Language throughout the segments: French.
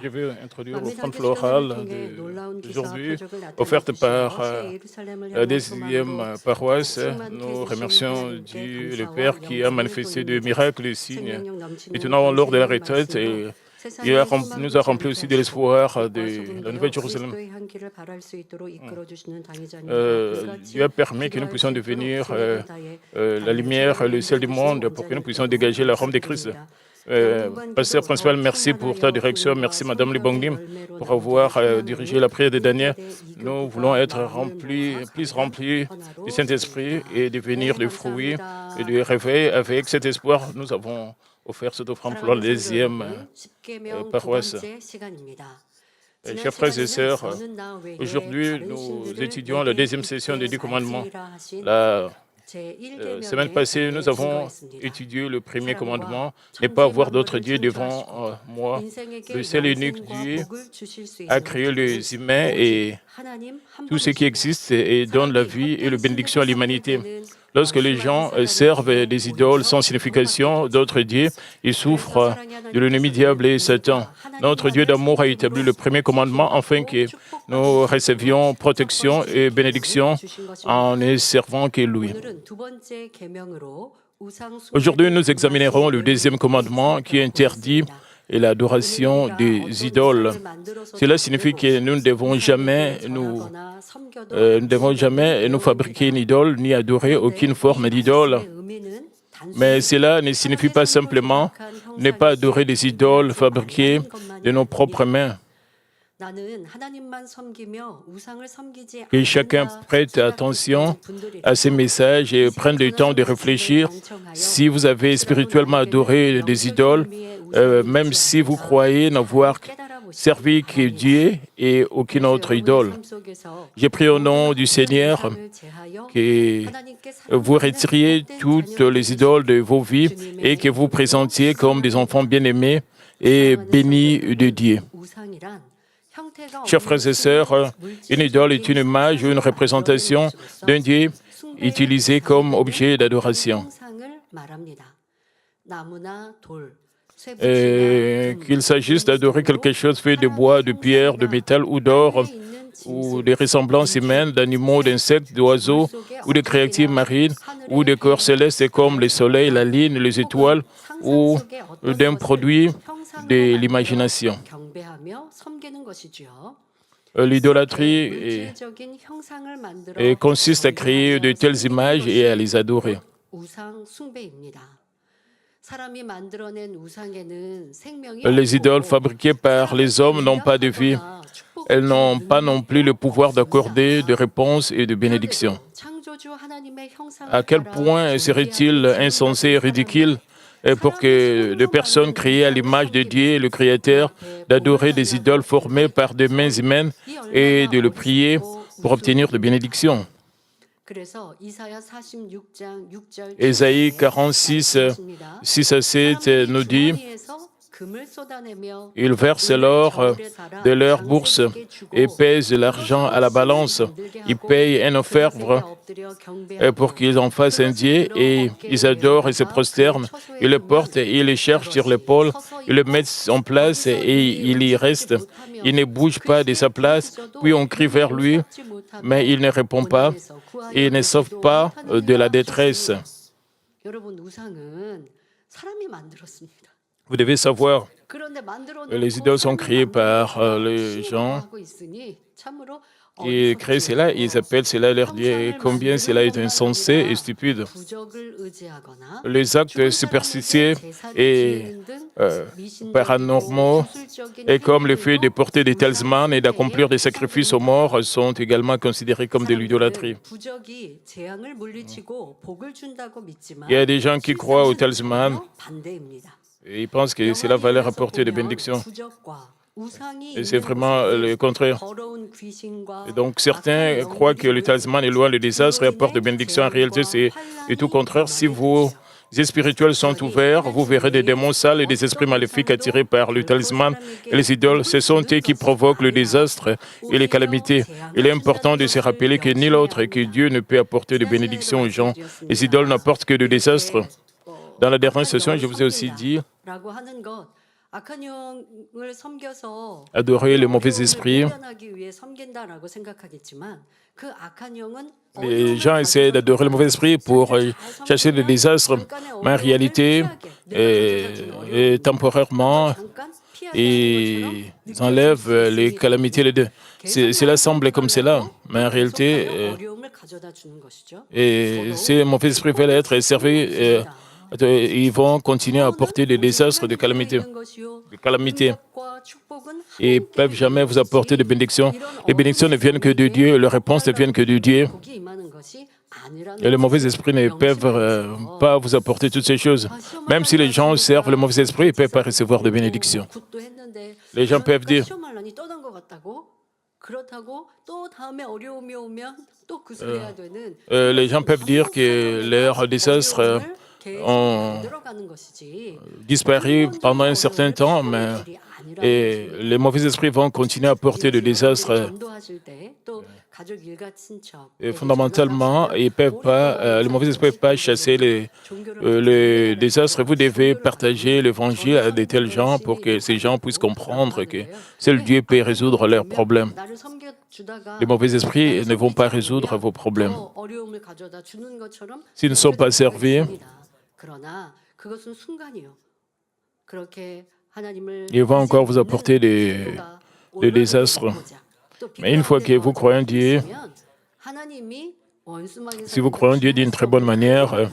Je vais introduire l'offrande florale d'aujourd'hui, offerte par la 10e paroisse. Nous remercions Dieu, le Père, qui a manifesté des miracles et signes. Et maintenant, lors de la retraite, nous a rempli aussi de l'espoir de la Nouvelle Jérusalem. Dieu a permis que nous puissions devenir la lumière, le sel du monde, pour que nous puissions dégager l'arôme de Christ. Pasteur principal, merci pour ta direction. Merci, Madame Libongdim, pour avoir dirigé la prière de Daniel. Nous voulons être plus remplis du Saint-Esprit et devenir des fruits et du réveil. Avec cet espoir, nous avons offert cette offrande pour la 10e paroisse. Chers frères et sœurs, aujourd'hui, nous étudions la 2e session des 10 commandements. La semaine passée, nous avons étudié le premier commandement, ne pas avoir d'autres dieux devant moi. Le seul et unique Dieu a créé les humains et tout ce qui existe et donne la vie et la bénédiction à l'humanité. Lorsque les gens servent des idoles sans signification, d'autres dieux, ils souffrent de l'ennemi diable et Satan. Notre Dieu d'amour a établi le premier commandement afin que nous recevions protection et bénédiction en ne servant que lui. Aujourd'hui, nous examinerons le 2e commandement qui interdit l'adoration des idoles. Cela signifie que nous ne devons jamais nous fabriquer une idole ni adorer aucune forme d'idole. Mais cela ne signifie pas simplement ne pas adorer des idoles fabriquées de nos propres mains. Que chacun prête attention à ces messages et prenne le temps de réfléchir. Si vous avez spirituellement adoré des idoles, même si vous croyez n'avoir servi que Dieu et aucune autre idole. J'ai prié au nom du Seigneur que vous retiriez toutes les idoles de vos vies et que vous présentiez comme des enfants bien-aimés et bénis de Dieu. Chers frères et sœurs, une idole est une image ou une représentation d'un Dieu utilisé comme objet d'adoration. Qu'il s'agisse d'adorer quelque chose fait de bois, de pierre, de métal ou d'or, ou des ressemblances humaines d'animaux, d'insectes, d'oiseaux, ou de créatures marines, ou de corps célestes comme le soleil, la lune, les étoiles, ou d'un produit de l'imagination. L'idolâtrie consiste à créer de telles images et à les adorer. Les idoles fabriquées par les hommes n'ont pas de vie. Elles n'ont pas non plus le pouvoir d'accorder de réponses et de bénédictions. À quel point serait-il insensé et ridicule pour que des personnes créées à l'image de Dieu, le Créateur, d'adorer des idoles formées par des mains humaines et de le prier pour obtenir des bénédictions. Ésaïe 46, 6 à 7 nous dit « Ils versent l'or de leur bourse et pèsent l'argent à la balance. Ils payent un orfèvre pour qu'ils en fassent un dieu et ils adorent et se prosternent. Ils le portent et ils le cherchent sur l'épaule. Ils le mettent en place et il y reste. Il ne bouge pas de sa place. Puis on crie vers lui, mais il ne répond pas. Et il ne sauve pas de la détresse. » Vous devez savoir, les idoles sont créées par les gens qui créent cela, ils appellent cela leur Dieu. Et combien cela est insensé et stupide. Les actes superstitieux et paranormaux, et comme le fait de porter des talismans et d'accomplir des sacrifices aux morts, sont également considérés comme de l'idolâtrie. Il y a des gens qui croient aux talismans et ils pensent que cela va leur apporter des bénédictions. Et c'est vraiment le contraire. Et donc certains croient que le talisman éloigne le désastre et apporte des bénédictions. En réalité, c'est tout contraire. Si vos yeux spirituels sont ouverts, vous verrez des démons sales et des esprits maléfiques attirés par le talisman et les idoles. Ce sont eux qui provoquent le désastre et les calamités. Il est important de se rappeler que ni l'autre et que Dieu ne peut apporter de bénédictions aux gens. Les idoles n'apportent que du désastre. Dans la dernière session, je vous ai aussi dit adorer le mauvais esprit. Les gens essaient d'adorer le mauvais esprit pour chasser le désastre, mais en réalité, temporairement, ils enlèvent les calamités. Cela semble comme cela, mais en réalité, ces mauvais esprits veulent être servis. Ils vont continuer à apporter des désastres, des calamités. Ils ne peuvent jamais vous apporter de bénédictions. Les bénédictions ne viennent que de Dieu, les réponses ne viennent que de Dieu. Et les mauvais esprits ne peuvent pas vous apporter toutes ces choses. Même si les gens servent le mauvais esprit, ils ne peuvent pas recevoir de bénédictions. Les gens peuvent dire les gens peuvent dire que leurs désastres ont disparu pendant un certain temps, mais les mauvais esprits vont continuer à apporter des désastres. Et fondamentalement, les mauvais esprits ne peuvent pas chasser les désastres. Vous devez partager l'évangile à de tels gens pour que ces gens puissent comprendre que seul Dieu peut résoudre leurs problèmes. Les mauvais esprits ne vont pas résoudre vos problèmes. S'ils ne sont pas servis, ils vont encore vous apporter des désastres. Mais une fois que vous croyez en Dieu, si vous croyez en Dieu d'une très bonne manière,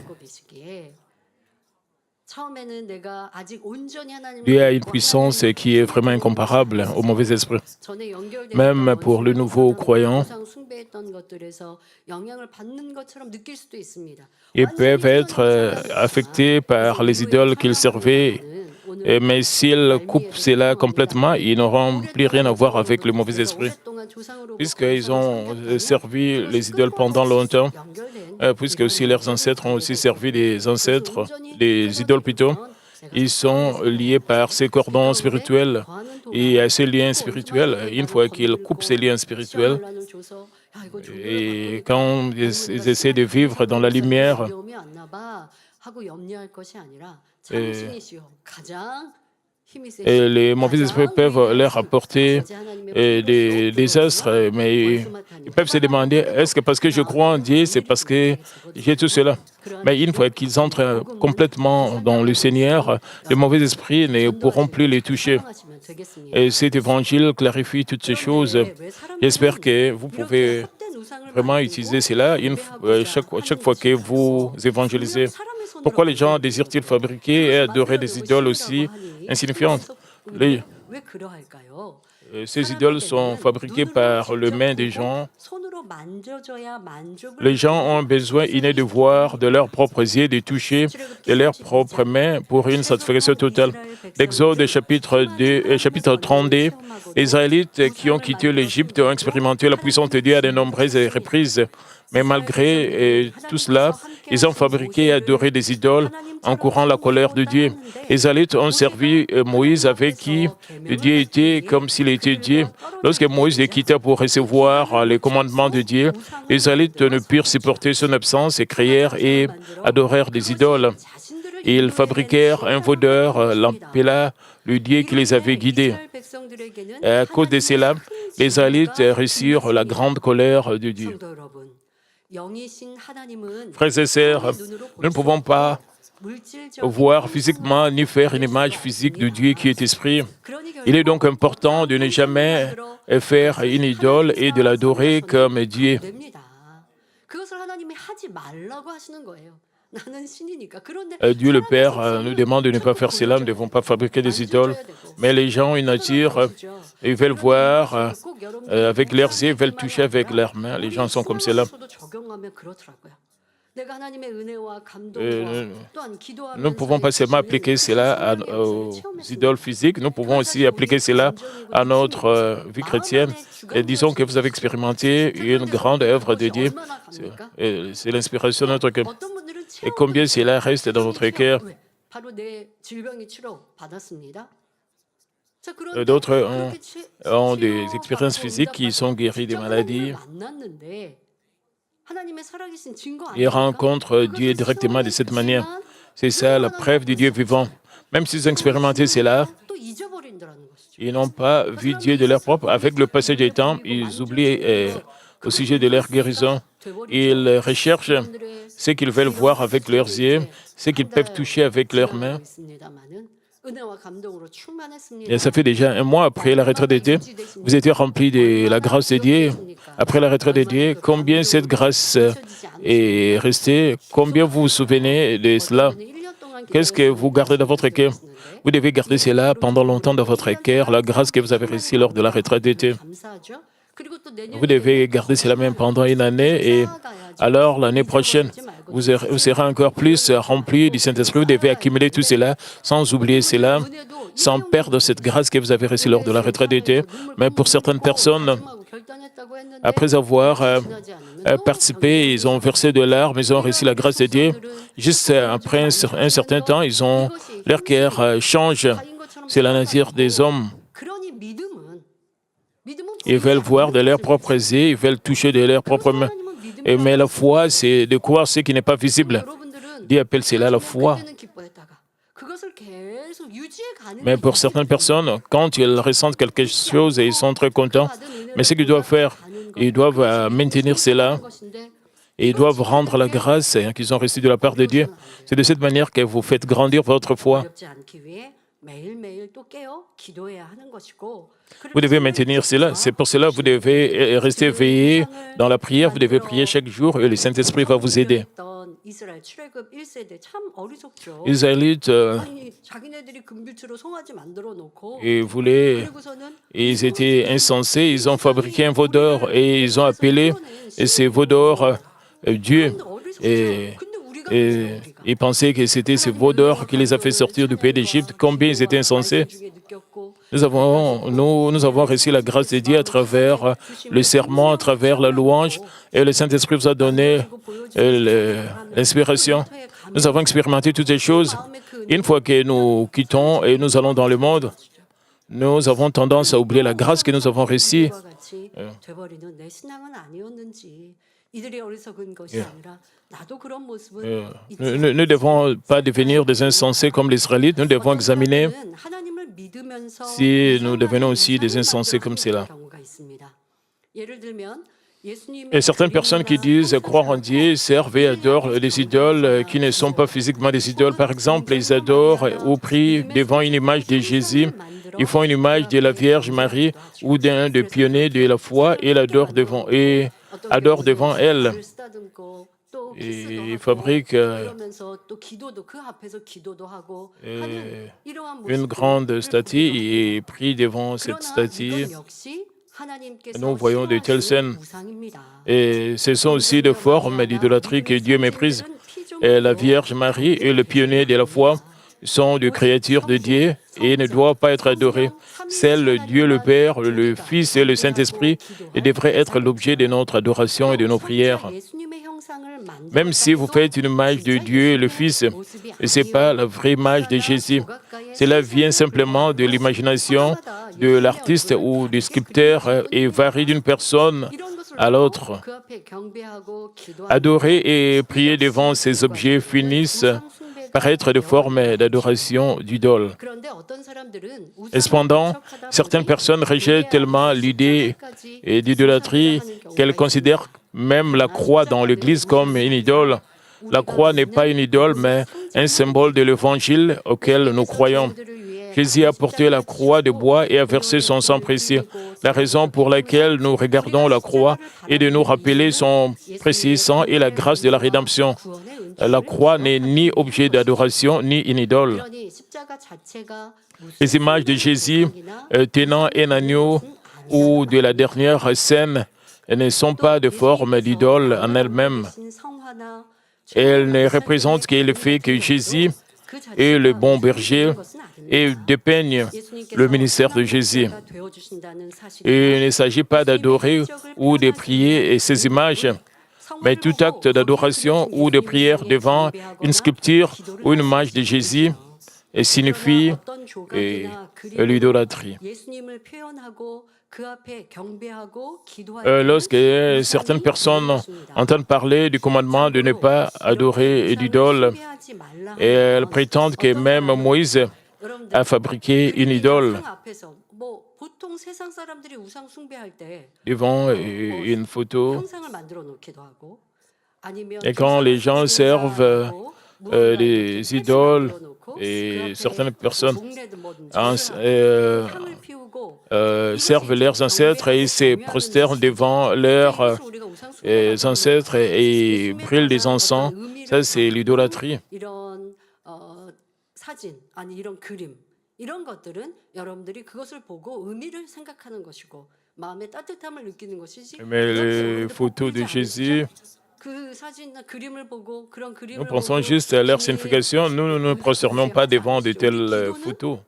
Dieu a une puissance qui est vraiment incomparable au mauvais esprit. Même pour le nouveau croyant, ils peuvent être affectés par les idoles qu'ils servaient. Mais s'ils coupent cela complètement, ils n'auront plus rien à voir avec le mauvais esprit. Puisqu'ils ont servi les idoles pendant longtemps, puisque aussi leurs ancêtres ont aussi servi des idoles plutôt, ils sont liés par ces cordons spirituels et à ces liens spirituels. Une fois qu'ils coupent ces liens spirituels, et quand ils essaient de vivre dans la lumière, et les mauvais esprits peuvent leur apporter des désastres, mais ils peuvent se demander, est-ce que parce que je crois en Dieu, c'est parce que j'ai tout cela? Mais une fois qu'ils entrent complètement dans le Seigneur, les mauvais esprits ne pourront plus les toucher. Et cet évangile clarifie toutes ces choses. J'espère que vous pouvez vraiment utiliser cela chaque fois que vous évangélisez. Pourquoi les gens désirent-ils fabriquer et adorer des idoles aussi insignifiantes? Ces idoles sont fabriquées par les mains des gens. Les gens ont besoin inné de voir de leurs propres yeux, de toucher de leurs propres mains pour une satisfaction totale. L'Exode chapitre 32, les Israélites qui ont quitté l'Égypte ont expérimenté la puissance de Dieu à de nombreuses reprises. Mais malgré tout cela, ils ont fabriqué et adoré des idoles en courant la colère de Dieu. Les Israélites ont servi Moïse avec qui Dieu était comme s'il était Dieu. Lorsque Moïse les quitta pour recevoir les commandements de Dieu, les Israélites ne purent supporter son absence et créèrent et adorèrent des idoles. Ils fabriquèrent un vaudeur, l'appela le Dieu qui les avait guidés. Et à cause de cela, les Israélites reçurent la grande colère de Dieu. Frères et sœurs, nous ne pouvons pas voir physiquement ni faire une image physique de Dieu qui est esprit. Il est donc important de ne jamais faire une idole et de l'adorer comme Dieu. Dieu le Père nous demande de ne pas faire cela, nous ne devons pas fabriquer des idoles. Mais les gens, une nature, ils veulent voir avec leurs yeux, ils veulent toucher avec leurs mains. Les gens sont comme cela. Nous ne pouvons pas seulement appliquer cela aux idoles physiques, nous pouvons aussi appliquer cela à notre vie chrétienne. Et disons que vous avez expérimenté une grande œuvre de Dieu. C'est l'inspiration de notre cœur. Et combien cela reste dans notre cœur. D'autres ont des expériences physiques qui sont guéris des maladies. Ils rencontrent Dieu directement de cette manière. C'est ça la preuve du Dieu vivant. Même s'ils ont expérimenté cela, ils n'ont pas vu Dieu de leur propre. Avec le passage du temps, ils oublient au sujet de leur guérison. Ils recherchent ce qu'ils veulent voir avec leurs yeux, ce qu'ils peuvent toucher avec leurs mains. Et ça fait déjà un mois après la retraite d'été, vous étiez rempli de la grâce de Dieu. Après la retraite de Dieu, combien cette grâce est restée? Combien vous vous souvenez de cela? Qu'est-ce que vous gardez dans votre cœur? Vous devez garder cela pendant longtemps dans votre cœur, la grâce que vous avez reçue lors de la retraite d'été. Vous devez garder cela même pendant une année et alors l'année prochaine, vous serez encore plus rempli du Saint-Esprit. Vous devez accumuler tout cela sans oublier cela, sans perdre cette grâce que vous avez reçue lors de la retraite d'été. Mais pour certaines personnes, après avoir participé, ils ont versé de larmes, ils ont reçu la grâce de Dieu. Juste après un certain temps, leur cœur change. C'est la nature des hommes. Ils veulent voir de leurs propres yeux, ils veulent toucher de leurs propres mains. Mais la foi, c'est de croire ce qui n'est pas visible. Dieu appelle cela la foi. Mais pour certaines personnes, quand ils ressentent quelque chose, ils sont très contents. Mais ce qu'ils doivent faire, ils doivent maintenir cela et ils doivent rendre la grâce qu'ils ont reçue de la part de Dieu. C'est de cette manière que vous faites grandir votre foi. Vous devez maintenir cela. C'est pour cela que vous devez rester éveillé dans la prière. Vous devez prier chaque jour et le Saint-Esprit va vous aider. Les Israélites, ils étaient insensés. Ils ont fabriqué un veau d'or et ils ont appelé ces veaux d'or Dieu. Et ils pensaient que c'était ce veau d'or qui les a fait sortir du pays d'Égypte. Combien ils étaient insensés. Nous avons reçu la grâce de Dieu à travers le serment, à travers la louange, et le Saint-Esprit vous a donné l'inspiration. Nous avons expérimenté toutes ces choses. Une fois que nous quittons et nous allons dans le monde, nous avons tendance à oublier la grâce que nous avons reçue. Nous ne devons pas devenir des insensés comme les Israélites. Nous devons examiner si nous devenons aussi des insensés comme cela. Et certaines personnes qui disent croire en Dieu servent et adorent les idoles qui ne sont pas physiquement des idoles. Par exemple, ils adorent ou prient devant une image de Jésus. Ils font une image de la Vierge Marie ou d'un des pionniers de la foi et l'adorent devant elle. Et ils fabriquent une grande statue et prient devant cette statue. Nous voyons de telles scènes. Et ce sont aussi des formes d'idolâtrie que Dieu méprise. Et la Vierge Marie et le pionnier de la foi sont des créatures de Dieu et ne doivent pas être adorés. Seul Dieu le Père, le Fils et le Saint-Esprit devraient être l'objet de notre adoration et de nos prières. Même si vous faites une image de Dieu et le Fils, ce n'est pas la vraie image de Jésus. Cela vient simplement de l'imagination de l'artiste ou du sculpteur et varie d'une personne à l'autre. Adorer et prier devant ces objets finissent par être des formes d'adoration d'idole. Et cependant, certaines personnes rejettent tellement l'idée d'idolâtrie qu'elles considèrent même la croix dans l'Église comme une idole. La croix n'est pas une idole, mais un symbole de l'Évangile auquel nous croyons. Jésus a porté la croix de bois et a versé son sang précieux. La raison pour laquelle nous regardons la croix est de nous rappeler son précieux sang et la grâce de la rédemption. La croix n'est ni objet d'adoration, ni une idole. Les images de Jésus tenant un agneau ou de la dernière scène ne sont pas de forme d'idole en elles-mêmes. Elles ne représentent que le fait que Jésus est le bon berger et dépeignent le ministère de Jésus. Et il ne s'agit pas d'adorer ou de prier ces images, mais tout acte d'adoration ou de prière devant une sculpture ou une image de Jésus signifie l'idolâtrie. Lorsque certaines personnes entendent parler du commandement de ne pas adorer d'idole, et elles prétendent que même Moïse a fabriqué une idole devant une photo. Et quand les gens servent des idoles et certaines personnes servent leurs ancêtres et se prosternent devant leurs ancêtres et brûlent des encens, ça c'est l'idolâtrie. Mais les photos de Jésus, nous pensons juste à leur signification. Nous ne nous prosternons pas devant de telles photos.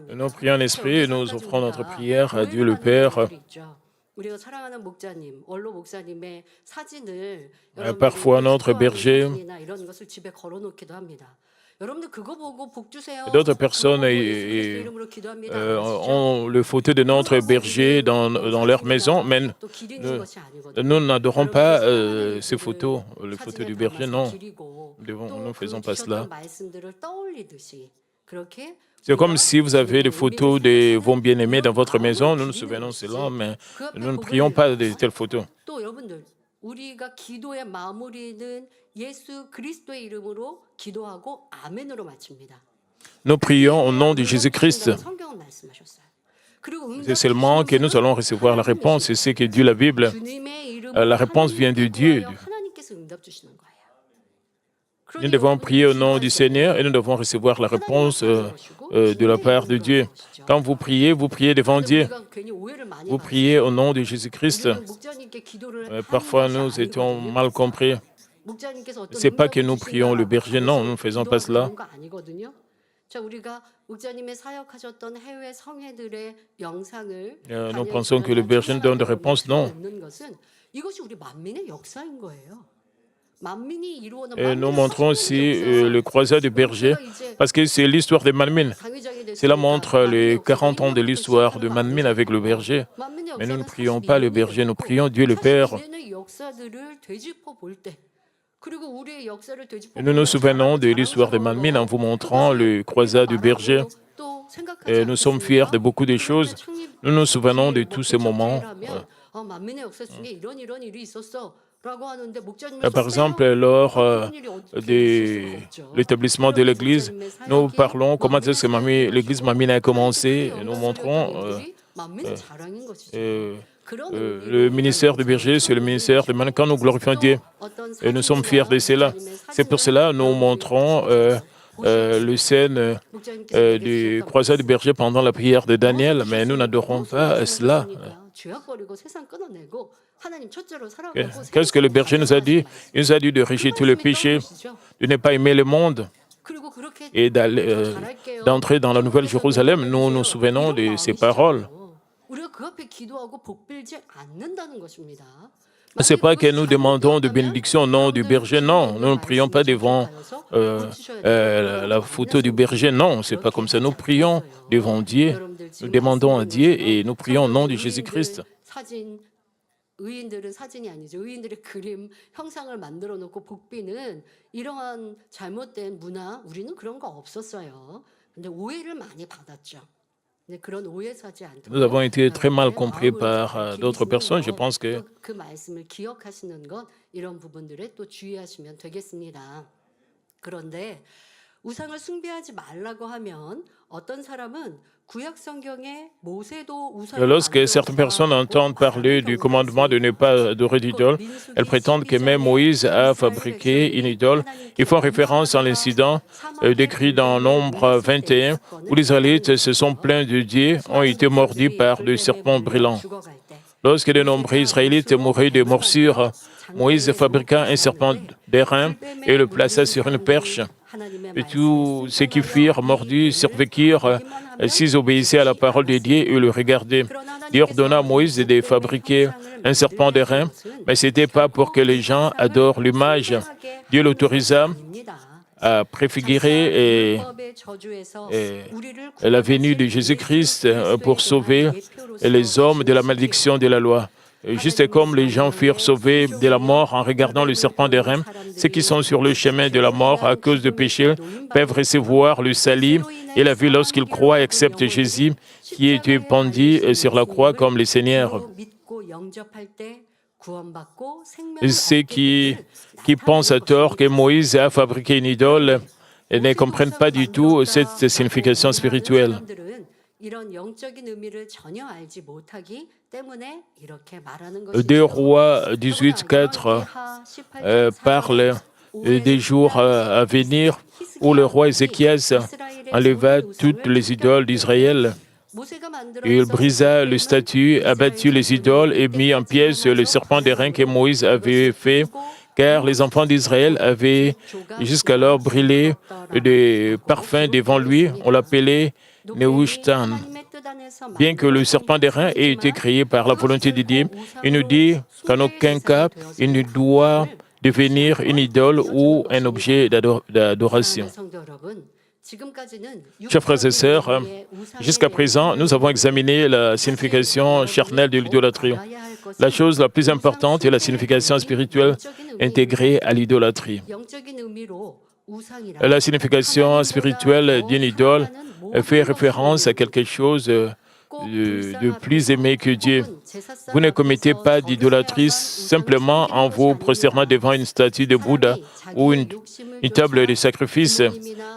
Nous prions en esprit et nous offrons notre prière à Dieu le Père. Parfois, notre berger, d'autres personnes ont le photo de notre berger dans leur maison, mais nous n'adorons pas ces photos, les photos du berger, non. Nous ne faisons pas cela. C'est comme si vous avez des photos de vos bien-aimés dans votre maison, nous nous souvenons de cela, mais nous ne prions pas de telles photos. Nous prions au nom de Jésus-Christ. C'est seulement que nous allons recevoir la réponse, c'est ce que dit la Bible. La réponse vient de Dieu. Nous devons prier au nom du Seigneur et nous devons recevoir la réponse de la part de Dieu. Quand vous priez devant Dieu. Vous priez au nom de Jésus-Christ. Parfois, nous étions mal compris. Ce n'est pas que nous prions le berger, non, nous ne faisons pas cela. Nous pensons que le berger nous donne des réponses, non. Et nous montrons aussi le croisade du berger, parce que c'est l'histoire de Manmin. Cela montre les 40 ans de l'histoire de Manmin avec le berger. Mais nous ne prions pas le berger, nous prions Dieu le Père. Et nous nous souvenons de l'histoire de Manmin en vous montrant le croisade du berger. Et nous sommes fiers de beaucoup de choses. Nous nous souvenons de tous ces moments. Par exemple, lors de l'établissement de l'Église, nous parlons comment est-ce que l'Église Manmin a commencé. Et nous montrons le ministère du berger, c'est le ministère de Manmin. Quand nous glorifions Dieu, et nous sommes fiers de cela. C'est pour cela que nous montrons le scène du croisade du berger pendant la prière de Daniel, mais nous n'adorons pas cela. Qu'est-ce que le berger nous a dit? Il nous a dit de rejeter le péché, de ne pas aimer le monde et d'entrer dans la Nouvelle Jérusalem. Nous nous souvenons de ces paroles. Ce n'est pas que nous demandons de bénédiction au nom du berger, non. Nous ne prions pas devant la photo du berger, non. Ce n'est pas comme ça. Nous prions devant Dieu, nous demandons à Dieu et nous prions au nom de Jésus-Christ. 의인들은 사진이 아니죠. 의인들의 그림, 형상을 만들어 놓고 복비는 이러한 잘못된 문화, 우리는 그런 거 없었어요. 근데 오해를 많이 받았죠. Nous avons été très mal compris par d'autres personnes. Je pense que 그 말씀을 기억하시는 것 이런 부분들에 또 주의하시면 되겠습니다. 그런데 우상을 숭배하지 말라고 하면 어떤 사람은 lorsque certaines personnes entendent parler du commandement de ne pas adorer d'idole, elles prétendent que même Moïse a fabriqué une idole. Ils font référence à l'incident décrit dans Nombre 21, où les Israélites se sont plaints de Dieu, ont été mordus par des serpents brûlants. Lorsque de nombreux Israélites mouraient de morsures, Moïse fabriqua un serpent d'airain et le plaça sur une perche. Et tous ceux qui firent mordus survécurent s'ils obéissaient à la parole de Dieu et le regardaient. Dieu ordonna à Moïse de fabriquer un serpent d'airain, mais ce n'était pas pour que les gens adorent l'image. Dieu l'autorisa à préfigurer la venue de Jésus-Christ pour sauver les hommes de la malédiction de la loi. Juste comme les gens furent sauvés de la mort en regardant le serpent d'airain, ceux qui sont sur le chemin de la mort à cause de péché peuvent recevoir le salut et la vie lorsqu'ils croient et acceptent Jésus qui était pendu sur la croix comme le Seigneur. Ceux qui pensent à tort que Moïse a fabriqué une idole et ne comprennent pas du tout cette signification spirituelle. Deux Rois 18:4 parle des jours à venir où le roi Ézéchias enleva toutes les idoles d'Israël. Il brisa le statut, abattit les idoles et mit en pièces le serpent d'airain que Moïse avait fait, car les enfants d'Israël avaient jusqu'alors brûlé des parfums devant lui. On l'appelait Nehushtan. Bien que le serpent d'airain ait été créé par la volonté de Dieu, il nous dit qu'en aucun cas, il ne doit devenir une idole ou un objet d'adoration. Chers frères et sœurs, jusqu'à présent, nous avons examiné la signification charnelle de l'idolâtrie. La chose la plus importante est la signification spirituelle intégrée à l'idolâtrie. La signification spirituelle d'une idole fait référence à quelque chose de plus aimé que Dieu. Vous ne commettez pas d'idolâtrie simplement en vous prosternant devant une statue de Bouddha ou une table de sacrifice.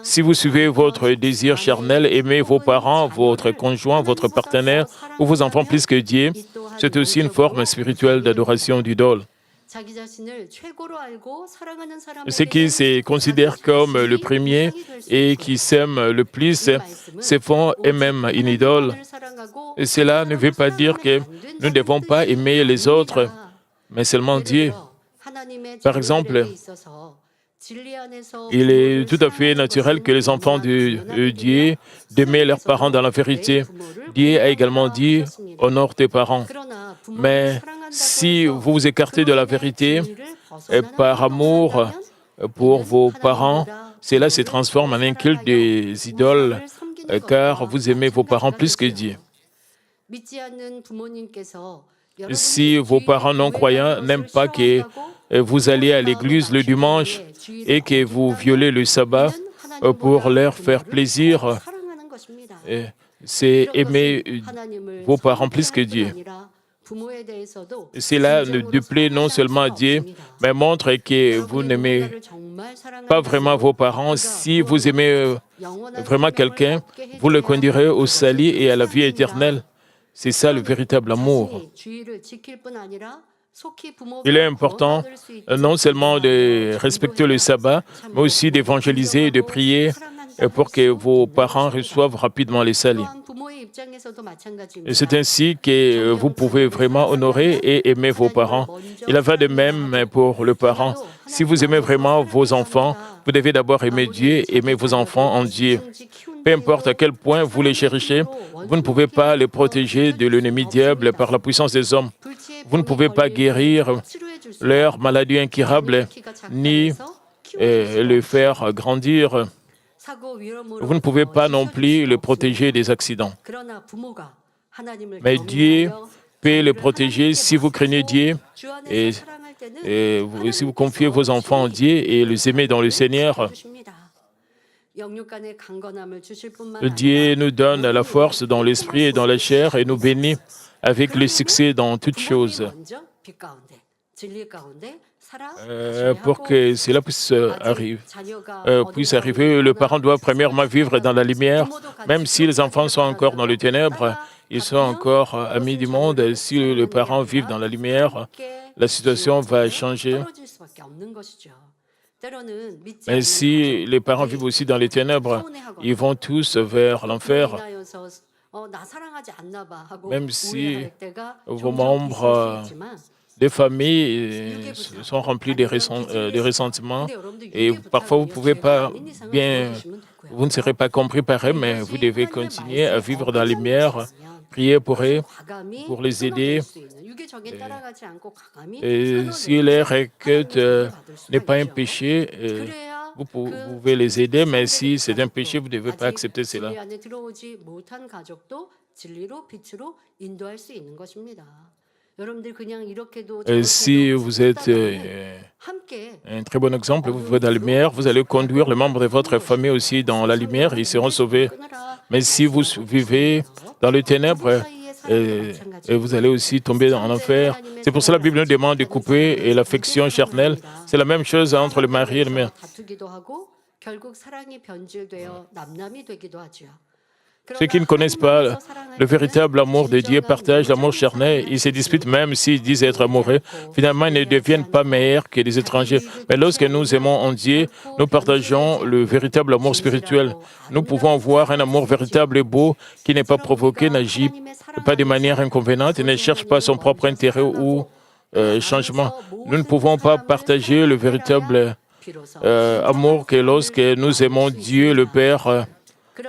Si vous suivez votre désir charnel, aimez vos parents, votre conjoint, votre partenaire ou vos enfants plus que Dieu, c'est aussi une forme spirituelle d'adoration d'idole. Ceux qui se considèrent comme le premier et qui s'aiment le plus se font eux-mêmes une idole. Et cela ne veut pas dire que nous ne devons pas aimer les autres, mais seulement Dieu. Par exemple, il est tout à fait naturel que les enfants de Dieu d'aimer leurs parents dans la vérité. Dieu a également dit « honore tes parents ». Mais si vous vous écartez de la vérité par amour pour vos parents, cela se transforme en un culte des idoles, car vous aimez vos parents plus que Dieu. Si vos parents non-croyants n'aiment pas que vous allez à l'église le dimanche et que vous violez le sabbat pour leur faire plaisir, c'est aimer vos parents plus que Dieu. Cela ne déplaît non seulement à Dieu, mais montre que vous n'aimez pas vraiment vos parents. Si vous aimez vraiment quelqu'un, vous le conduirez au salut et à la vie éternelle. C'est ça le véritable amour. Il est important non seulement de respecter le sabbat, mais aussi d'évangéliser et de prier pour que vos parents reçoivent rapidement le salut. Et c'est ainsi que vous pouvez vraiment honorer et aimer vos parents. Il en va de même pour le parent. Si vous aimez vraiment vos enfants, vous devez d'abord aimer Dieu, aimer vos enfants en Dieu. Peu importe à quel point vous les chérissez, vous ne pouvez pas les protéger de l'ennemi diable par la puissance des hommes. Vous ne pouvez pas guérir leur maladie incurable, ni les faire grandir. Vous ne pouvez pas non plus les protéger des accidents. Mais Dieu peut les protéger si vous craignez Dieu et si vous confiez vos enfants en Dieu et les aimez dans le Seigneur. Dieu nous donne la force dans l'esprit et dans la chair et nous bénit avec le succès dans toutes choses. Pour que cela puisse arriver, le parent doit premièrement vivre dans la lumière. Même si les enfants sont encore dans les ténèbres, ils sont encore amis du monde. Si les parents vivent dans la lumière, la situation va changer. Mais si les parents vivent aussi dans les ténèbres, ils vont tous vers l'enfer. Même si vos membres des familles sont remplies de ressentiments et parfois vous pouvez pas bien, vous ne serez pas compris par eux, mais vous devez continuer à vivre dans la lumière, prier pour eux, pour les aider. Et si leur récolte n'est pas un péché, vous pouvez les aider, mais si c'est un péché, vous ne devez pas accepter cela. Si vous êtes un très bon exemple, vous vivez dans la lumière, vous allez conduire les membres de votre famille aussi dans la lumière, ils seront sauvés. Mais si vous vivez dans les ténèbres, et vous allez aussi tomber en enfer. C'est pour cela que la Bible nous demande de couper et l'affection charnelle. C'est la même chose entre le mari et le mère. Ceux qui ne connaissent pas le véritable amour de Dieu partagent l'amour charnel. Ils se disputent même s'ils disent être amoureux. Finalement, ils ne deviennent pas meilleurs que les étrangers. Mais lorsque nous aimons en Dieu, nous partageons le véritable amour spirituel. Nous pouvons avoir un amour véritable et beau qui n'est pas provoqué, n'agit pas de manière inconvéniente et ne cherche pas son propre intérêt ou changement. Nous ne pouvons pas partager le véritable amour que lorsque nous aimons Dieu, le Père,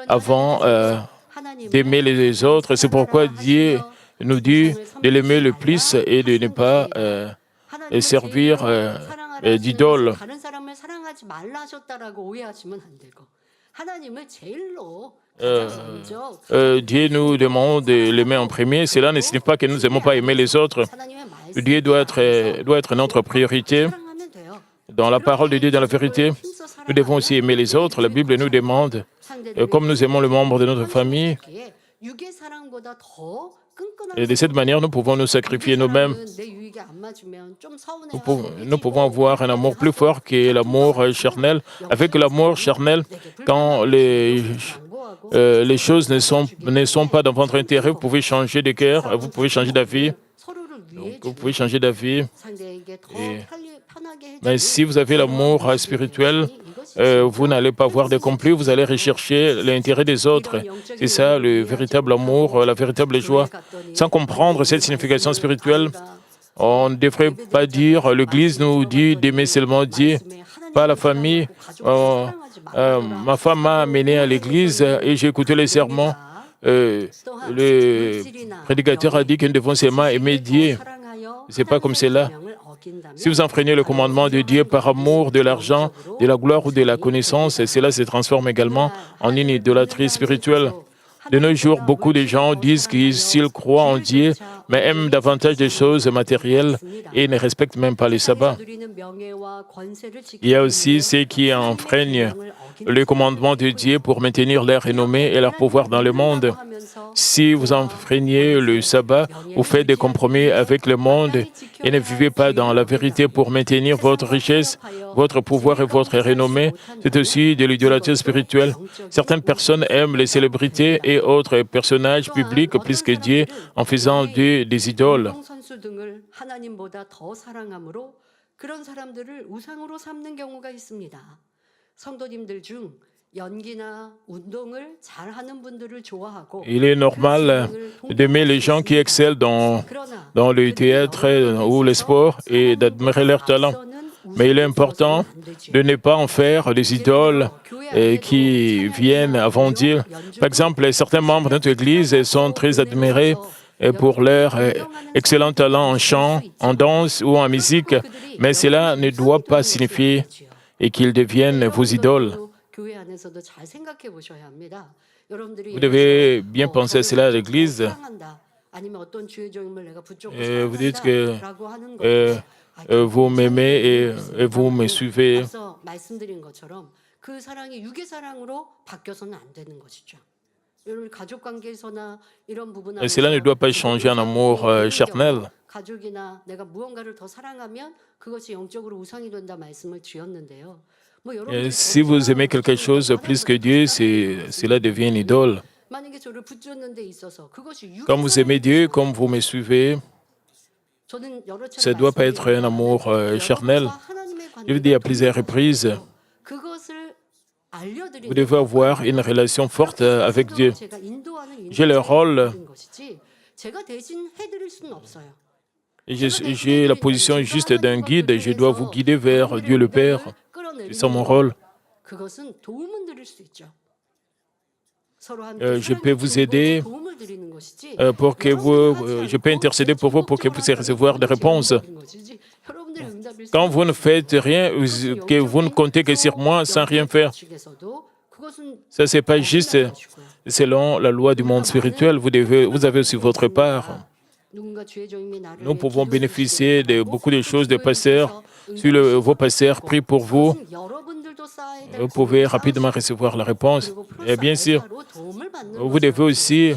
avant d'aimer les autres. C'est pourquoi Dieu nous dit de l'aimer le plus et de ne pas servir d'idoles. Dieu nous demande de l'aimer en premier. Cela ne signifie pas que nous n'aimons pas aimer les autres. Dieu doit être notre priorité. Dans la parole de Dieu, dans la vérité, nous devons aussi aimer les autres. La Bible nous demande, comme nous aimons le membre de notre famille, et de cette manière, nous pouvons nous sacrifier nous-mêmes. Nous pouvons avoir un amour plus fort que l'amour charnel. Avec l'amour charnel, quand les choses ne sont pas dans votre intérêt, vous pouvez changer de cœur, vous pouvez changer d'avis. Vous pouvez changer d'avis. Mais si vous avez l'amour spirituel, vous n'allez pas avoir de conflits, vous allez rechercher l'intérêt des autres. C'est ça le véritable amour, la véritable joie. Sans comprendre cette signification spirituelle, on ne devrait pas dire, l'Église nous dit d'aimer seulement Dieu, pas la famille. Ma femme m'a amené à l'Église et j'ai écouté les sermons. Le prédicateur a dit que nous devons seulement aimer Dieu. Ce n'est pas comme cela. Si vous enfreignez le commandement de Dieu par amour de l'argent, de la gloire ou de la connaissance, cela se transforme également en une idolâtrie spirituelle. De nos jours, beaucoup de gens disent qu'ils croient en Dieu, mais aiment davantage des choses matérielles et ne respectent même pas le sabbat. Il y a aussi ceux qui enfreignent le commandement de Dieu pour maintenir leur renommée et leur pouvoir dans le monde. Si vous enfreignez le sabbat, vous faites des compromis avec le monde et ne vivez pas dans la vérité pour maintenir votre richesse, votre pouvoir et votre renommée. C'est aussi de l'idolâtrie spirituelle. Certaines personnes aiment les célébrités et autres personnages publics plus que Dieu en faisant d'eux des idoles. Il est normal d'aimer les gens qui excellent dans le théâtre ou le sport et d'admirer leur talent. Mais il est important de ne pas en faire des idoles qui viennent avant Dieu. Par exemple, certains membres de notre Église sont très admirés pour leur excellent talent en chant, en danse ou en musique, mais cela ne doit pas signifier qu'ils deviennent vos idoles. Vous devez bien penser à cela à l'Église. Vous dites que vous m'aimez et vous me suivez. Et cela ne doit pas changer en amour charnel. Si vous aimez quelque chose plus que Dieu, cela devient une idole. Quand vous aimez Dieu, comme vous me suivez, ça ne doit pas être un amour charnel. Je vous dis à plusieurs reprises, vous devez avoir une relation forte avec Dieu. J'ai le rôle J'ai la position juste d'un guide, je dois vous guider vers Dieu le Père. C'est mon rôle. 그것은 도움은 드릴 수 있죠. Je peux vous aider pour que je peux intercéder pour vous pour que vous puissiez recevoir des réponses. Quand vous ne faites rien, que vous ne comptez que sur moi sans rien faire, ça c'est pas juste. Selon la loi du monde spirituel, vous avez aussi votre part. Nous pouvons bénéficier de beaucoup de choses des pasteurs. Si vos pasteurs prient pour vous, vous pouvez rapidement recevoir la réponse. Et bien sûr, vous devez aussi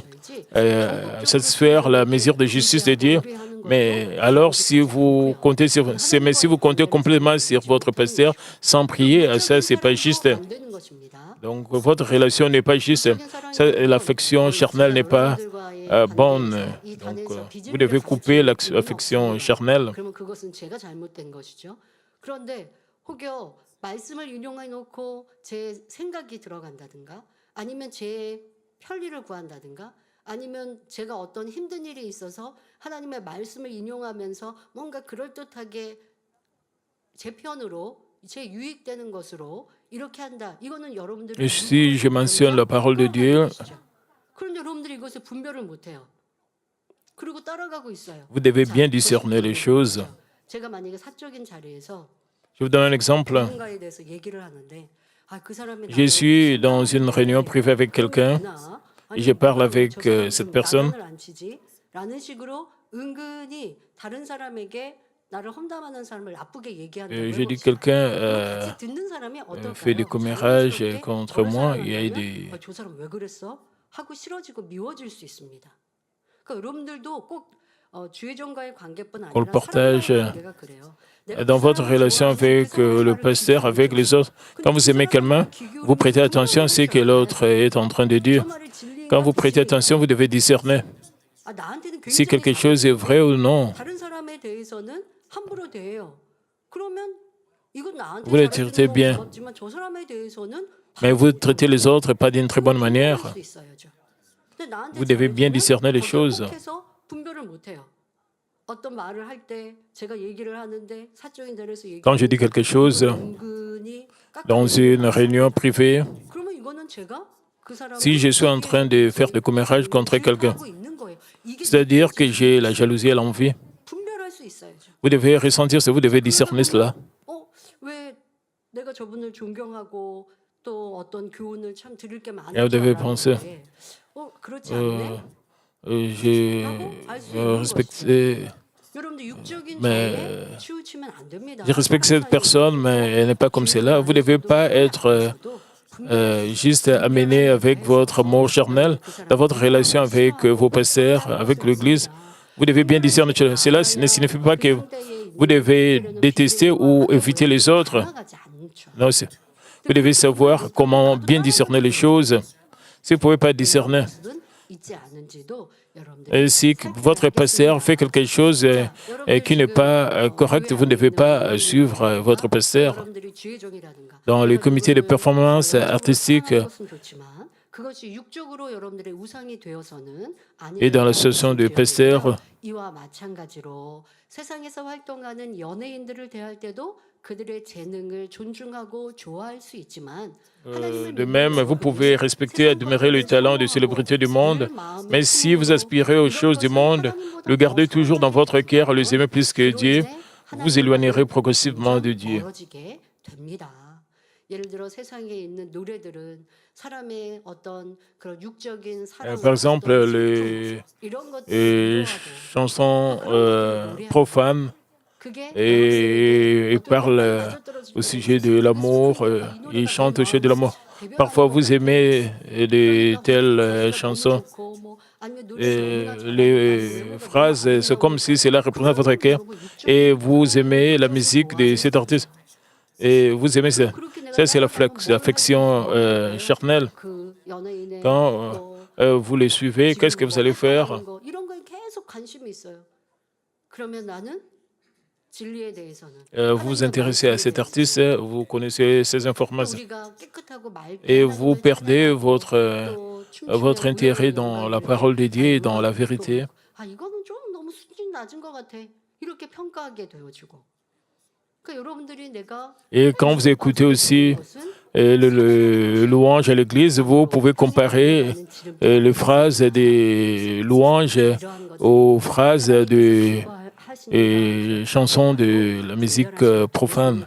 satisfaire la mesure de justice de Dieu. Mais alors, si vous comptez complètement sur votre pasteur sans prier, ça, c'est pas juste. Donc, votre relation n'est pas juste. L'affection charnelle n'est pas bonne. Donc, vous devez couper l'affection charnelle. 말씀을 인용해 놓고 제 생각이 들어간다든가 아니면 제 편리를 구한다든가 아니면 제가 어떤 힘든 일이 있어서 하나님의 말씀을 인용하면서 뭔가 그럴듯하게 제 편으로 제 유익되는 것으로 이렇게 한다. 이거는 여러분들이 Si je mentionne la parole de Dieu, 그런데 여러분들이 이것을 분별을 못 해요. 그리고 따라가고 있어요. vous devez bien discerner les choses. 제가 만약에 사적인 자리에서 Je vous donne un exemple. Je suis dans une réunion privée avec quelqu'un et je parle avec cette personne. Je dis quelqu'un fait des commérages contre moi. Il y a des... colportage dans votre relation avec le pasteur, avec les autres. Quand vous aimez quelqu'un, vous prêtez attention à ce que l'autre est en train de dire. Quand vous prêtez attention, vous devez discerner si quelque chose est vrai ou non. Vous les traitez bien, mais vous traitez les autres pas d'une très bonne manière. Vous devez bien discerner les choses. Quand je dis quelque chose dans une réunion privée, si je suis en train de faire des commérages contre quelqu'un, c'est-à-dire que j'ai la jalousie et l'envie, vous devez ressentir ça, vous devez discerner cela. Et vous devez penser, j'ai respecté, mais je respecte cette personne, mais elle n'est pas comme cela. Vous ne devez pas être juste amené avec votre amour charnel dans votre relation avec vos pasteurs, avec l'Église. Vous devez bien discerner. Cela ne signifie pas que vous devez détester ou éviter les autres. Non, vous devez savoir comment bien discerner les choses. Si vous ne pouvez pas discerner, et si votre pasteur fait quelque chose qui n'est pas correct, vous ne devez pas suivre votre pasteur. Dans le comité de performance artistique et dans l'association de pasteurs, de même, vous pouvez respecter et admirer le talent des célébrités du monde, mais si vous aspirez aux choses du monde, le gardez toujours dans votre cœur, les aimer plus que Dieu, vous éloignerez progressivement de Dieu. Par exemple, les chansons profanes et parlent au sujet de l'amour, ils chantent au sujet de l'amour. Parfois, vous aimez de telles chansons. Et les phrases, c'est comme si cela représente votre cœur. Et vous aimez la musique de cet artiste. Et vous aimez ça. Ça, c'est l'affection charnelle. Quand vous les suivez, qu'est-ce que vous allez faire? Vous vous intéressez à cet artiste, vous connaissez ses informations. Et vous perdez votre intérêt dans la parole de Dieu et dans la vérité. 이렇게 평가하게 되어지고. 그러니까 여러분들이 내가 Et quand vous écoutez aussi le louange à l'église, vous pouvez comparer les phrases des louanges aux phrases de chansons de la musique profane.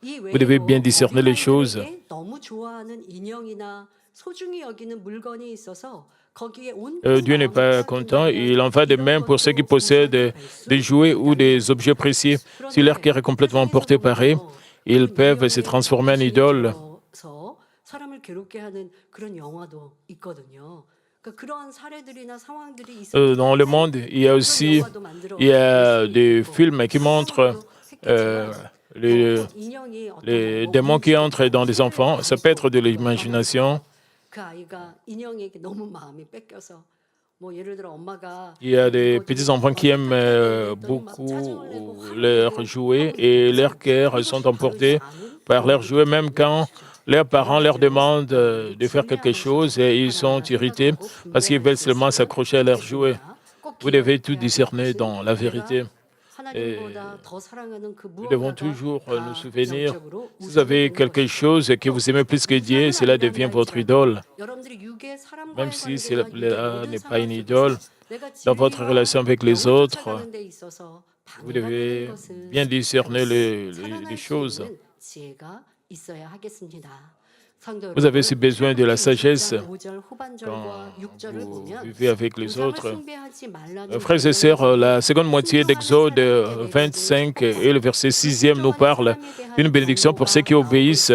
Vous devez bien discerner les choses. 너무 좋아하는 인형이나 소중히 여기는 물건이 있어서 거기에 온 Dieu n'est pas content. Il en va de même pour ceux qui possèdent des jouets ou des objets précieux. Si leur cœur est complètement emporté par eux, ils peuvent se transformer en idoles. 사람을 괴롭게 하는 그런 영화도 있거든요. 그러니까 그런 사례들이나 상황들이 Dans le monde, il y a aussi des films qui montrent les démons qui entrent dans des enfants. Ça peut être de l'imagination. 그 아이가 인형에게 너무 마음이 뺏겨서 뭐 예를 들어 엄마가 Il y a des petits-enfants qui aiment beaucoup leurs jouets et leurs cœurs sont emportés par leurs jouets, même quand leurs parents leur demandent de faire quelque chose et ils sont irrités parce qu'ils veulent seulement s'accrocher à leurs jouets. Vous devez tout discerner dans la vérité. Et nous devons toujours nous souvenir, si vous avez quelque chose que vous aimez plus que Dieu, cela devient votre idole. Même si cela n'est pas une idole, dans votre relation avec les autres, vous devez bien discerner les choses. Vous avez aussi besoin de la sagesse quand vous vivez avec les autres. Frères et sœurs, la seconde moitié d'Exode 25 et le verset 6e nous parle d'une bénédiction pour ceux qui obéissent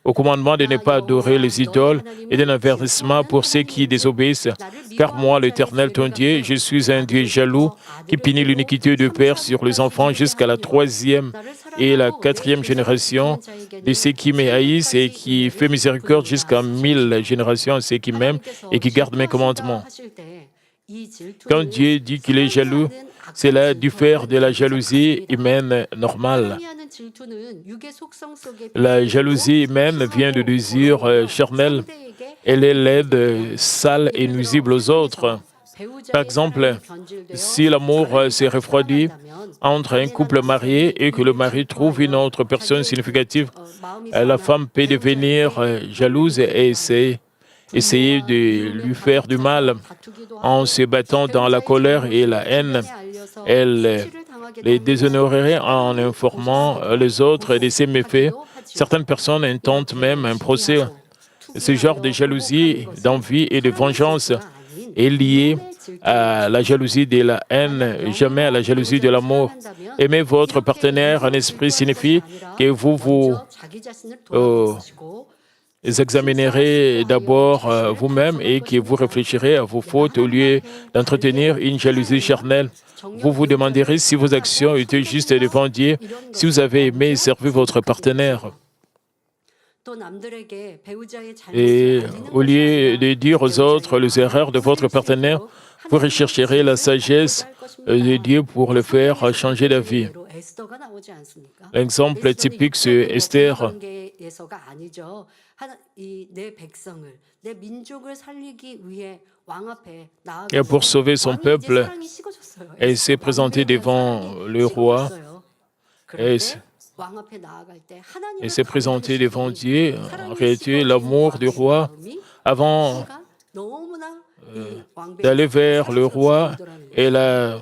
au commandement de ne pas adorer les idoles et d'un avertissement pour ceux qui désobéissent. Car moi, l'Éternel, ton Dieu, je suis un Dieu jaloux qui punit l'iniquité du Père sur les enfants jusqu'à la 3e et la 4e génération de ceux qui me haïssent et qui fait miséricorde jusqu'à 1000 générations à ceux qui m'aiment et qui gardent mes commandements. Quand Dieu dit qu'il est jaloux, cela diffère de la jalousie humaine normale. La jalousie humaine vient de désir charnel. Elle est laide, sale et nuisible aux autres. Par exemple, si l'amour se refroidit entre un couple marié et que le mari trouve une autre personne significative, la femme peut devenir jalouse et essayer de lui faire du mal en se battant dans la colère et la haine. Elle les déshonorerait en informant les autres de ses méfaits. Certaines personnes intentent même un procès. Ce genre de jalousie, d'envie et de vengeance est lié à la jalousie de la haine, jamais à la jalousie de l'amour. Aimer votre partenaire en esprit signifie que vous examinerez d'abord vous-même et que vous réfléchirez à vos fautes au lieu d'entretenir une jalousie charnelle. Vous vous demanderez si vos actions étaient justes devant Dieu, si vous avez aimé et servi votre partenaire. Et au lieu de dire aux autres les erreurs de votre partenaire, vous rechercherez la sagesse de Dieu pour le faire changer d'avis. L'exemple typique, c'est Esther. Et pour sauver son peuple, elle s'est présentée devant le roi. Elle s'est présentée devant Dieu. En réalité, l'amour du roi, avant d'aller vers le roi, elle a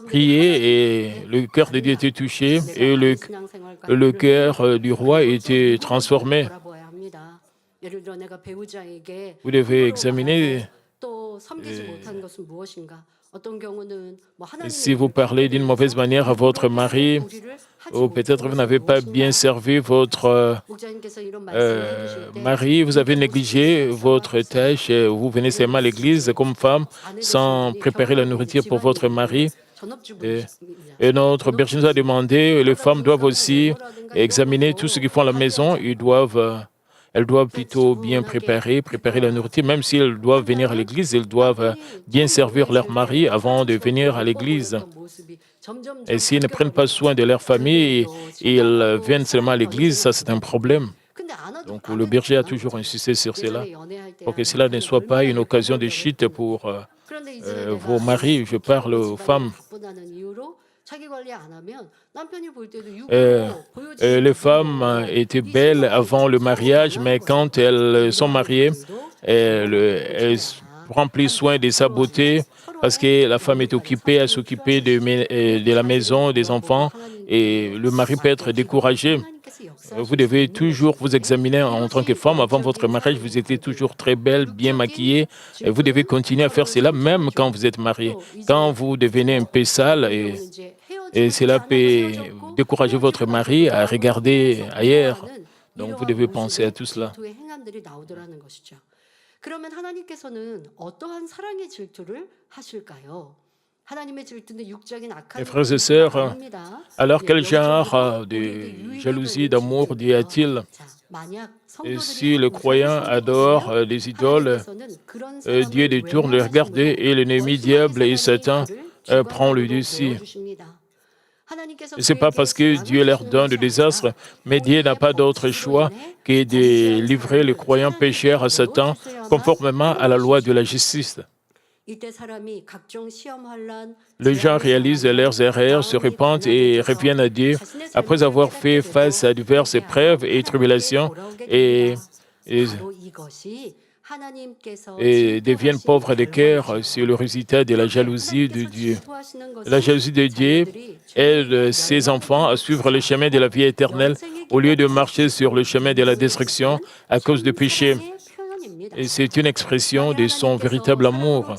prié et le cœur de Dieu était touché et le cœur du roi était transformé. Vous devez examiner si vous parlez d'une mauvaise manière à votre mari, ou peut-être vous n'avez pas bien servi votre mari, vous avez négligé votre tâche, vous venez seulement à l'église comme femme sans préparer la nourriture pour votre mari. Et notre berger nous a demandé, les femmes doivent aussi examiner tout ce qu'ils font à la maison, elles doivent plutôt bien préparer la nourriture. Même si elles doivent venir à l'église, elles doivent bien servir leur mari avant de venir à l'église. Et s'ils ne prennent pas soin de leur famille et ils viennent seulement à l'église, ça c'est un problème. Donc le berger a toujours insisté sur cela, pour que cela ne soit pas une occasion de chute pour vos maris. Je parle aux femmes. Les femmes étaient belles avant le mariage, mais quand elles sont mariées, elles remplissent soin de sa beauté parce que la femme est occupée à s'occuper de la maison, des enfants, et le mari peut être découragé. Vous devez toujours vous examiner en tant que femme. Avant votre mariage, vous étiez toujours très belle, bien maquillée. Et vous devez continuer à faire cela même quand vous êtes mariée. Quand vous devenez un peu sale, et cela peut décourager votre mari à regarder ailleurs. Donc vous devez penser à tout cela. 그러면 하나님께서는 어떠한 사랑의 질투를 하실까요? Mes frères et sœurs, alors quel genre de jalousie, d'amour Dieu a-t-il? Et si le croyant adore les idoles, Dieu détourne le regard et l'ennemi diable et Satan prend le dessus. Ce n'est pas parce que Dieu leur donne le désastre, mais Dieu n'a pas d'autre choix que de livrer les croyants pécheurs à Satan conformément à la loi de la justice. Les gens réalisent leurs erreurs, se repentent et reviennent à Dieu après avoir fait face à diverses épreuves et tribulations et deviennent pauvres de cœur. C'est le résultat de la jalousie de Dieu. La jalousie de Dieu aide ses enfants à suivre le chemin de la vie éternelle au lieu de marcher sur le chemin de la destruction à cause du péché. Et c'est une expression de son véritable amour.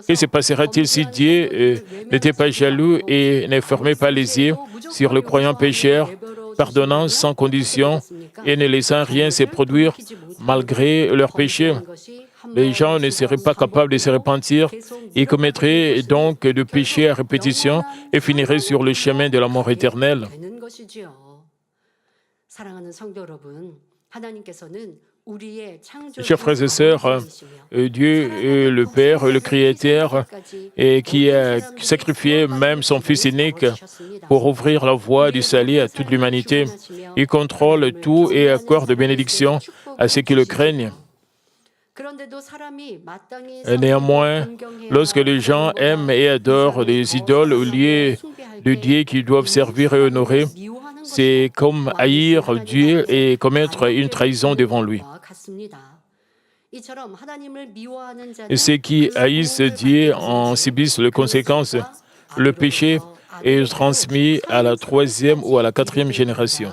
Que se passera-t-il si Dieu n'était pas jaloux et ne fermait pas les yeux sur le croyant pécheur, pardonnant sans condition et ne laissant rien se produire malgré leurs péchés? Les gens ne seraient pas capables de se repentir, ils commettraient donc de péchés à répétition et finiraient sur le chemin de la mort éternelle. Chers frères et sœurs, Dieu est le Père, le Créateur, et qui a sacrifié même son Fils unique pour ouvrir la voie du salut à toute l'humanité. Il contrôle tout et accorde bénédiction à ceux qui le craignent. Néanmoins, lorsque les gens aiment et adorent des idoles au lieu de Dieu qu'ils doivent servir et honorer, c'est comme haïr Dieu et commettre une trahison devant lui. Et ceux qui haïssent Dieu en subissent les conséquences. Le péché est transmis à la 3e ou à la 4e génération.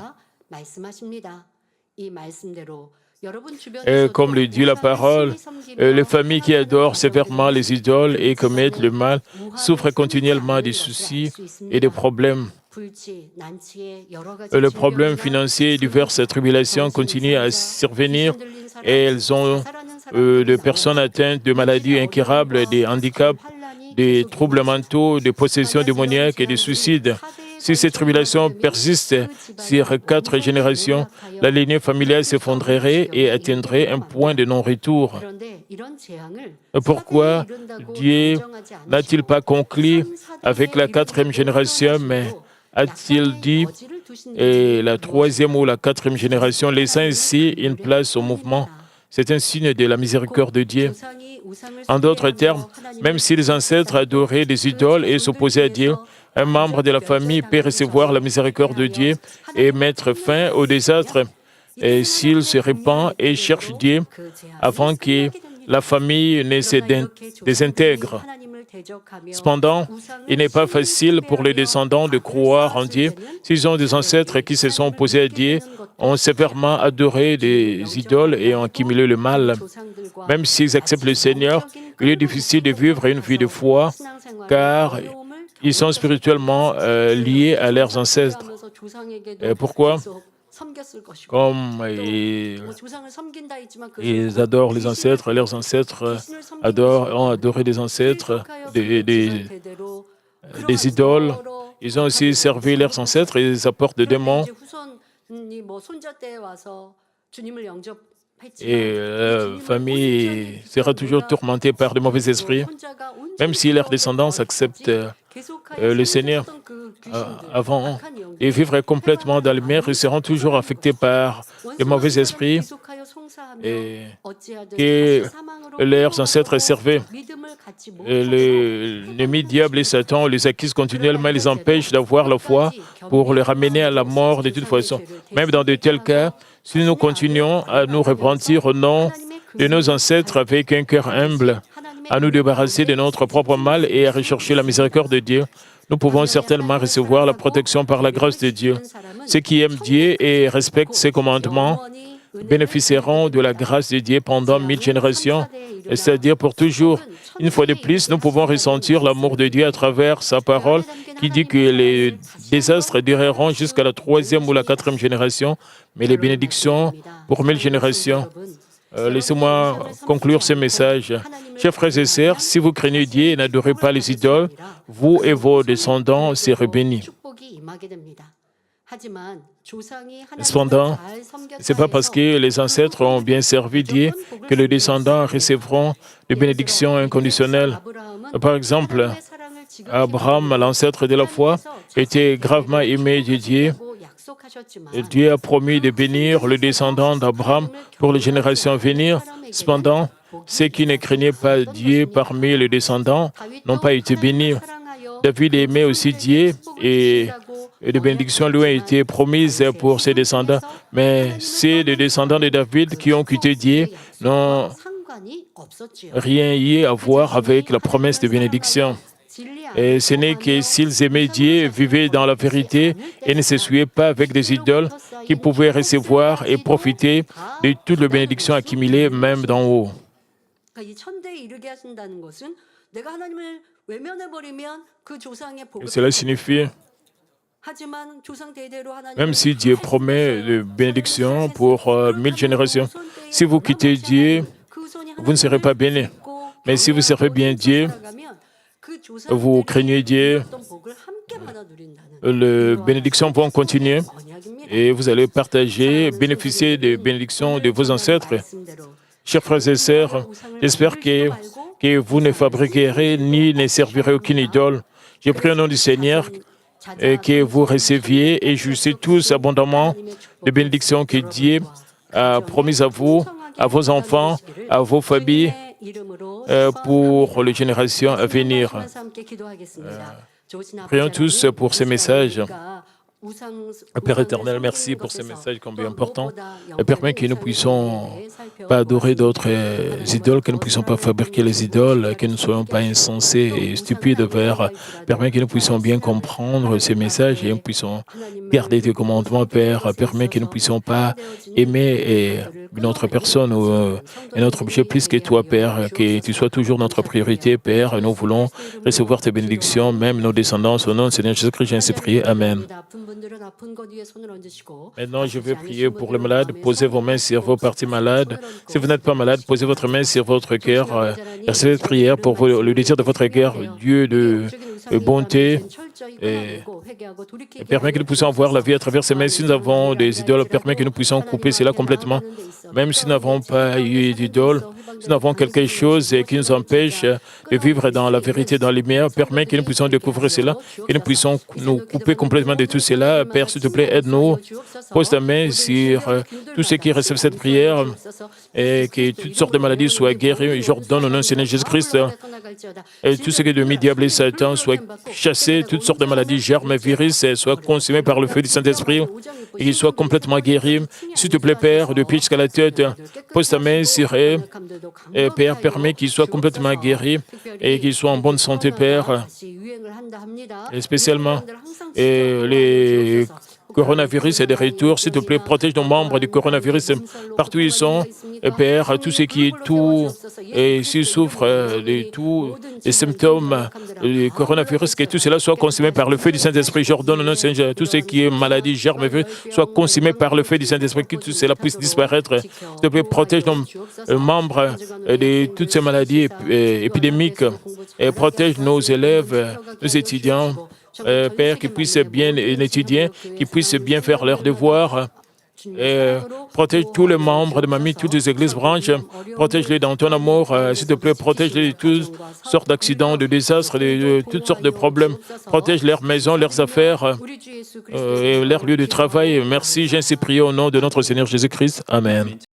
Et comme le dit la parole, les familles qui adorent sévèrement les idoles et commettent le mal souffrent continuellement des soucis et des problèmes. Le problème financier et diverses tribulations continuent à survenir et elles ont des personnes atteintes de maladies incurables, des handicaps, des troubles mentaux, des possessions démoniaques et des suicides. Si ces tribulations persistent sur 4 générations, la lignée familiale s'effondrerait et atteindrait un point de non-retour. Pourquoi Dieu n'a-t-il pas conclu avec la 4e génération, mais a-t-il dit et la 3e ou la 4e génération, laissant ainsi une place au mouvement? C'est un signe de la miséricorde de Dieu. En d'autres termes, même si les ancêtres adoraient des idoles et s'opposaient à Dieu, un membre de la famille peut recevoir la miséricorde de Dieu et mettre fin au désastre. Et s'il se répand et cherche Dieu avant que la famille ne se désintègre. Cependant, il n'est pas facile pour les descendants de croire en Dieu s'ils ont des ancêtres qui se sont opposés à Dieu, ont sévèrement adoré des idoles et ont accumulé le mal. Même s'ils acceptent le Seigneur, il est difficile de vivre une vie de foi car ils sont spirituellement liés à leurs ancêtres. Pourquoi? Comme ils adorent les ancêtres, leurs ancêtres ont adoré des ancêtres, des idoles. Ils ont aussi servi leurs ancêtres et ils apportent des démons. Et la famille sera toujours tourmentée par de mauvais esprits, même si leurs descendants acceptent le Seigneur avant et vivraient complètement dans le mer, ils seront toujours affectés par les mauvais esprits et que leurs ancêtres servaient. L'ennemi diable et Satan les accusent continuellement, les empêchent d'avoir la foi pour les ramener à la mort de toute façon. Même dans de tels cas, si nous continuons à nous repentir au nom de nos ancêtres avec un cœur humble, à nous débarrasser de notre propre mal et à rechercher la miséricorde de Dieu, nous pouvons certainement recevoir la protection par la grâce de Dieu. Ceux qui aiment Dieu et respectent ses commandements bénéficieront de la grâce de Dieu pendant 1000 générations, c'est-à-dire pour toujours. Une fois de plus, nous pouvons ressentir l'amour de Dieu à travers sa parole qui dit que les désastres dureront jusqu'à la 3e ou la 4e génération, mais les bénédictions pour 1000 générations. Laissez-moi conclure ce message. Chers frères et sœurs, si vous craignez Dieu et n'adorez pas les idoles, vous et vos descendants serez bénis. Cependant, ce n'est pas parce que les ancêtres ont bien servi Dieu que les descendants recevront des bénédictions inconditionnelles. Par exemple, Abraham, l'ancêtre de la foi, était gravement aimé de Dieu. Dieu a promis de bénir le descendant d'Abraham pour les générations à venir. Cependant, ceux qui ne craignaient pas Dieu parmi les descendants n'ont pas été bénis. David aimait aussi Dieu et des bénédictions lui ont été promises pour ses descendants. Mais c'est les descendants de David qui ont quitté Dieu n'ont rien eu à voir avec la promesse de bénédiction. Et ce n'est que s'ils aimaient Dieu, vivaient dans la vérité et ne se souciaient pas avec des idoles qu'ils pouvaient recevoir et profiter de toutes les bénédictions accumulées même d'en haut. Et cela signifie, même si Dieu promet de bénédictions pour 1000 générations, si vous quittez Dieu, vous ne serez pas bénis. Mais si vous servez bien Dieu, vous craignez Dieu, les bénédictions vont continuer et vous allez partager, bénéficier des bénédictions de vos ancêtres. Chers frères et sœurs, j'espère que vous ne fabriquerez ni ne servirez aucune idole. Je prie au nom du Seigneur et que vous receviez et jouissez tous abondamment des bénédictions que Dieu a promises à vous, à vos enfants, à vos familles, pour les générations à venir. Prions tous pour ces messages. Père éternel, merci pour ces messages combien importants. Permets que nous ne puissions pas adorer d'autres idoles, que nous ne puissions pas fabriquer les idoles, que nous ne soyons pas insensés et stupides vers. Permets que nous puissions bien comprendre ces messages et que nous puissions garder tes commandements, Père. Permets que nous ne puissions pas aimer une autre personne ou un autre objet plus que toi, Père. Que tu sois toujours notre priorité, Père. Nous voulons recevoir tes bénédictions, même nos descendants. Au nom du Seigneur Jésus-Christ, j'ai ainsi prié. Amen. Maintenant, je vais prier pour les malades. Posez vos mains sur vos parties malades. Si vous n'êtes pas malade, posez votre main sur votre cœur. Recevez cette prière pour le désir de votre cœur, Dieu de bonté. Et permet que nous puissions voir la vie à travers ces mains. Si nous avons des idoles, permet que nous puissions couper cela complètement. Même si nous n'avons pas eu d'idoles, si nous avons quelque chose qui nous empêche de vivre dans la vérité, dans les lumière, permet que nous puissions découvrir cela, que nous puissions nous couper complètement de tout cela. Père, s'il te plaît, aide-nous. Pose ta main sur tous ceux qui reçoivent cette prière et que toutes sortes de maladies soient guéries. J'ordonne au nom du Seigneur Jésus-Christ. Et tout ce qui est de diable et Satan soit chassé, toutes sortes de maladies, germes, virus, soient consumés par le feu du Saint-Esprit et qu'ils soient complètement guéris. S'il te plaît, Père, de pied jusqu'à la tête, pose ta main sur eux. Et Père, permet qu'ils soient complètement guéris et qu'ils soient en bonne santé, Père. Et spécialement, les coronavirus et des retours, s'il te plaît, protège nos membres du coronavirus partout où ils sont. Et Père, tout ce qui est tout et s'ils souffrent de tous les symptômes du coronavirus, que tout cela soit consumé par le feu du Saint-Esprit. J'ordonne au nom du Seigneur, tout ce qui est maladie, germe, soit consumé par le feu du Saint-Esprit, que tout cela puisse disparaître. S'il te plaît, protège nos membres de toutes ces maladies épidémiques et protège nos élèves, nos étudiants. Père, qu'ils puissent bien étudier, qu'ils puissent bien faire leurs devoirs. Protège tous les membres de Mamie, toutes les églises branches. Protège-les dans ton amour. S'il te plaît, protège-les de toutes sortes d'accidents, de désastres, de toutes sortes de problèmes. Protège leurs maisons, leurs affaires et leurs lieux de travail. Merci, j'ai ainsi prié au nom de notre Seigneur Jésus-Christ. Amen.